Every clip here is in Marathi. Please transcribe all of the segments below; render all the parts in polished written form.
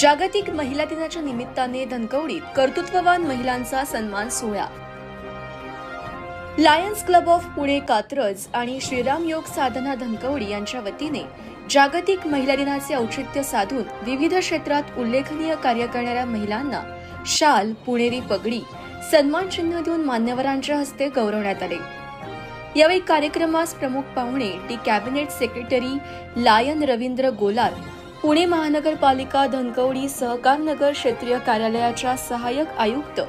जागतिक महिला दिनाच्या निमित्ताने धनकवडीत कर्तृत्ववान महिलांचा सन्मान सोहळा। Lions Club of Pune Katraj आणि श्रीराम योग साधना धनकवडी यांच्या वतीने जागतिक महिला दिनाचे औचित्य साधून विविध क्षेत्रात उल्लेखनीय कार्य करणाऱ्या महिलांना शाल, पुणेरी पगडी, सन्मान चिन्ह देऊन मान्यवरांच्या हस्ते गौरवण्यात आले। यावेळी कार्यक्रमास प्रमुख पाहुणे T cabinet secretary lion Ravindra Golar, Pune महानगरपालिका धनकवडी सहकार नगर क्षेत्रीय कार्यालयाच्या सहाय्यक आयुक्त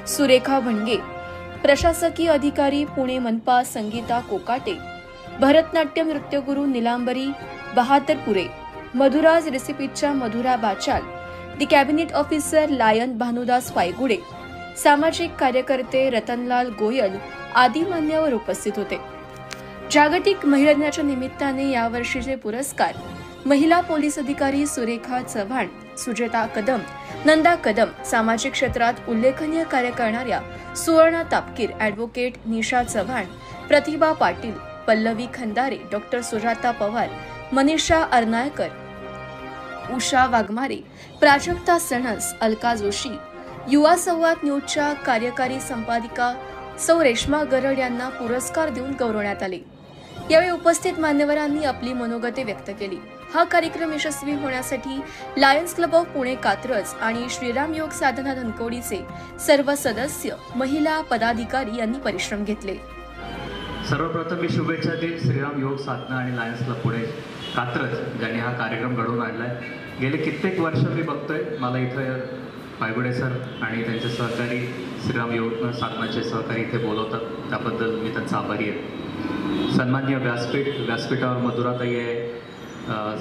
सुरेखा भणगे, प्रशासकीय अधिकारी पुणे मनपा संगीता कोकाटे, भरतनाट्यम नृत्यगुरू निलांबरी बहादरपुरे, मधुराज रेसिपीच्या मधुरा बाचाल, दी कॅबिनेट ऑफिसर लायन भानुदास फायगुडे, सामाजिक कार्यकर्ते रतनलाल गोयल आदी मान्यवर उपस्थित होते। जागतिक महिला दिनाच्या निमित्ताने यावर्षीचे पुरस्कार महिला पोलीस अधिकारी सुरेखा चव्हाण, सुजेता कदम, नंदा कदम, सामाजिक क्षेत्रात उल्लेखनीय कार्य करणाऱ्या सुवर्णा तापकीर, ॲडव्होकेट निशा चव्हाण, प्रतिभा पाटील, पल्लवी खंदारे, डॉक्टर सुजाता पवार, मनीषा अर्नायकर, उषा वाघमारे, प्राजक्ता सणस, अलका जोशी, युवा संवाद न्यूजच्या कार्यकारी संपादिका सौ रेश्मा गरड यांना पुरस्कार देऊन गौरवण्यात आले। यावेळी उपस्थित मान्यवरांनी आपली मनोगते व्यक्त केली। हा कार्यक्रम यशस्वी होण्यासाठी Lions Club of Pune Katraj आणि श्रीराम योग साधना धनकवडीचे सर्व सदस्य, महिला पदाधिकारी यांनी परिश्रम घेतले। सर्वप्रथम मी शुभेच्छा देईन श्रीराम योग साधना आणि लायन्स क्लब पुणे कात्रज ज्यांनी हा कार्यक्रम घडवून आणलाय। गेले कित्येक वर्ष मी बघतोय, मला इथं फायगुडे सर आणि त्यांचे सहकारी श्रीराम योग साधनाचे सहकारी इथे बोलवतात, त्याबद्दल मी त्यांचा आभारी आहे। सन्माननीय व्यासपीठावर मधुराताई आहे,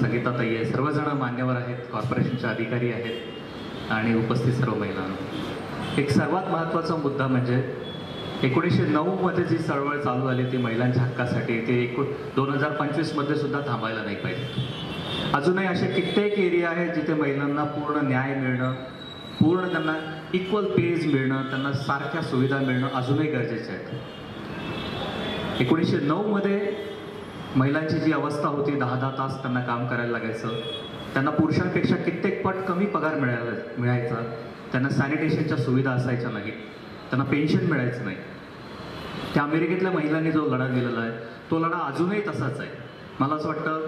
संगीताताई आहे, सर्वजण मान्यवर आहेत, कॉर्पोरेशनचे अधिकारी आहेत आणि उपस्थित सर्व महिलांना। एक सर्वात महत्त्वाचा मुद्दा म्हणजे 1909 मध्ये जी चळवळ चालू झाली ती महिलांच्या हक्कासाठी, ते 2025 मध्ये सुद्धा थांबायला नाही पाहिजे। अजूनही असे कित्येक एरिया आहेत जिथे महिलांना पूर्ण न्याय मिळणं, पूर्ण त्यांना इक्वल पेज मिळणं, त्यांना सारख्या सुविधा मिळणं अजूनही गरजेचे आहे। 1909 मध्ये महिलांची जी अवस्था होती, 10-10 तास त्यांना काम करायला लागायचं, त्यांना पुरुषांपेक्षा कित्येक पट कमी पगार मिळायचा, त्यांना सॅनिटेशनच्या सुविधा असायच्या नाहीत, त्यांना पेन्शन मिळायचं नाही। त्या अमेरिकेतल्या महिलांनी जो लढा दिलेला आहे तो लढा अजूनही तसाच आहे। मला असं वाटतं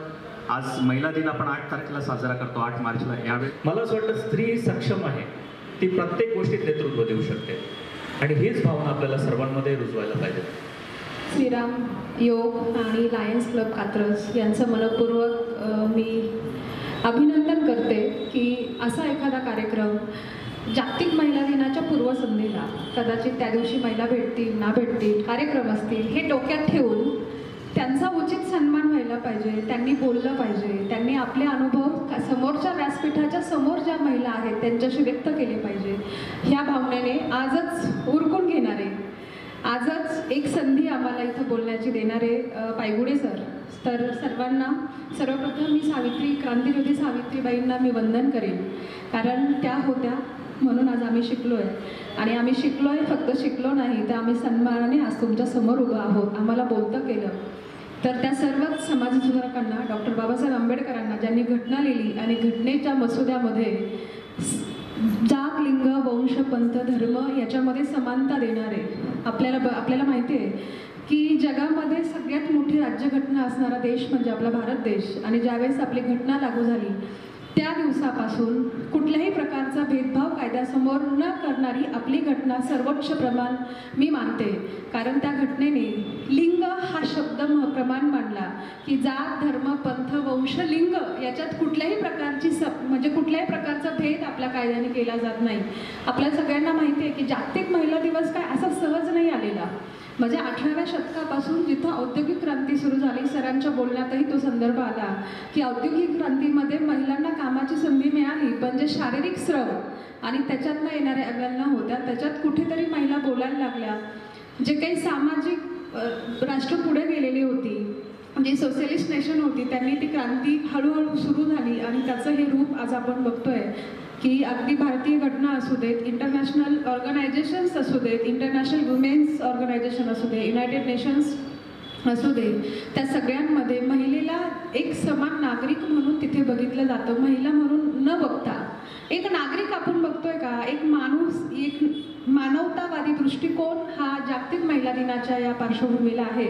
आज महिला दिन आपण 8 तारखेला साजरा करतो, 8 मार्चला। यावेळी मला असं वाटतं स्त्री सक्षम आहे, ती प्रत्येक गोष्टीत नेतृत्व देऊ शकते आणि हीच भावना आपल्याला सर्वांमध्ये रुजवायला पाहिजे। श्रीराम योग आणि लायन्स क्लब कात्रज यांचं मनपूर्वक मी अभिनंदन करते की असा एखादा कार्यक्रम जागतिक महिला दिनाच्या पूर्वसंध्येला, कदाचित त्या दिवशी महिला भेटतील ना भेटतील, कार्यक्रम असतील, हे डोक्यात ठेवून त्यांचा उचित सन्मान व्हायला पाहिजे, त्यांनी बोललं पाहिजे, त्यांनी आपले अनुभव समोरच्या व्यासपीठाच्या समोर ज्या महिला आहेत त्यांच्याशी व्यक्त केले पाहिजे। ह्या भावनेने आजच उरकून घेणारे, आजच एक संधी आम्हाला इथं बोलण्याची देणारे पायगुडे सर, तर सर्वांना सर्वप्रथम मी क्रांतिज्योती सावित्रीबाईंना मी वंदन करेन, कारण त्या होत्या म्हणून आज आम्ही शिकलोय आणि आम्ही शिकलोय, फक्त शिकलो नाही तर आम्ही सन्मानाने आज तुमच्या समोर उभं आहोत, आम्हाला बोलतं केलं। तर त्या सर्वच समाजसुधारकांना, डॉक्टर बाबासाहेब आंबेडकरांना, ज्यांनी घटना लिहिली आणि घटनेच्या मसुद्यामध्ये जात, लिंग, वंश, पंथ, धर्म याच्यामध्ये समानता देणारे, आपल्याला माहिती आहे की जगामध्ये सगळ्यात मोठी राज्यघटना असणारा देश म्हणजे आपला भारत देश, आणि ज्यावेळेस आपली घटना लागू झाली त्या दिवसापासून कुठल्याही प्रकारचा भेदभाव कायद्यासमोर न करणारी आपली घटना सर्वोच्च प्रमाण मी मानते। कारण त्या घटनेने लिंग हा शब्द प्रमाण मांडला की जात, धर्म, पंथ, वंश, लिंग याच्यात कुठल्याही प्रकारची कुठल्याही प्रकारचा भेद आपल्या कायद्याने केला जात नाही। आपल्या सगळ्यांना माहिती आहे की जागतिक महिला दिवस काय असा सहज नाही आलेला, म्हणजे 18व्या शतकापासून जिथं औद्योगिक क्रांती सुरू झाली, सरांच्या बोलण्यातही तो संदर्भ आला की औद्योगिक क्रांतीमध्ये महिलांना कामाची संधी मिळाली, पण जे शारीरिक श्रम आणि त्याच्यातनं येणाऱ्या अवहेलना होत्या, त्याच्यात कुठेतरी महिला बोलायला लागल्या। जे काही सामाजिक राष्ट्र पुढे गेलेली होती, जी सोशलिस्ट नेशन होती, त्यांनी ती क्रांती हळूहळू सुरू झाली आणि त्याचं हे रूप आज आपण बघतोय की अगदी भारतीय घटना असू देत, इंटरनॅशनल ऑर्गनायझेशन्स असू देत, इंटरनॅशनल वुमेन्स ऑर्गनायझेशन असू दे, युनायटेड नेशन्स असू दे, त्या सगळ्यांमध्ये महिलेला एक समान नागरिक म्हणून तिथे बघितलं जातं. महिला म्हणून न बघता एक नागरिक आपण बघतोय का, एक माणूस, एक मानवतावादी दृष्टिकोन हा जागतिक महिला दिनाच्या या पार्श्वभूमीला आहे.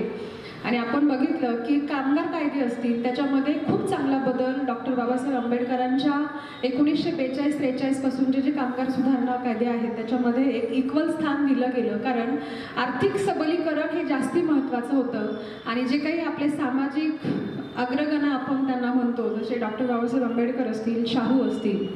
आणि आपण बघितलं की कामगार कायदे असतील त्याच्यामध्ये खूप चांगला बदल डॉक्टर बाबासाहेब आंबेडकरांच्या 1942-43 पासून जे कामगार सुधारणा कायदे आहेत त्याच्यामध्ये एक इक्वल स्थान दिलं गेलं. कारण आर्थिक सबलीकरण हे जास्ती महत्त्वाचं होतं. आणि जे काही आपले सामाजिक अग्रगण्य आपण त्यांना म्हणतो, जसे डॉक्टर बाबासाहेब आंबेडकर असतील, शाहू असतील,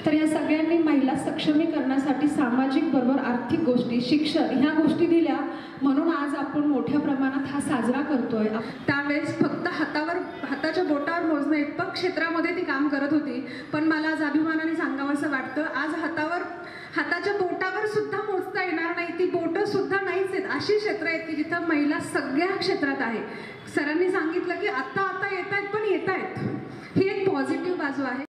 तर या सगळ्यांनी महिला सक्षमीकरणासाठी सामाजिक बरोबर आर्थिक गोष्टी, शिक्षण ह्या गोष्टी दिल्या. म्हणून आज आपण मोठ्या प्रमाणात हा साजरा करतोय. त्यावेळेस फक्त हाताच्या बोटावर मोजणं इतपत क्षेत्रामध्ये ती काम करत होती. पण मला आज अभिमानाने सांगावंसं वाटतं, आज हाताच्या बोटावर सुद्धा मोजता येणार नाही, ती बोटं सुद्धा नाहीच आहेत अशी क्षेत्र आहेत की जिथं महिला सगळ्या क्षेत्रात आहे. सरांनी सांगितलं की आता येत आहेत, पण येत आहेत. ही एक पॉझिटिव्ह बाजू आहे.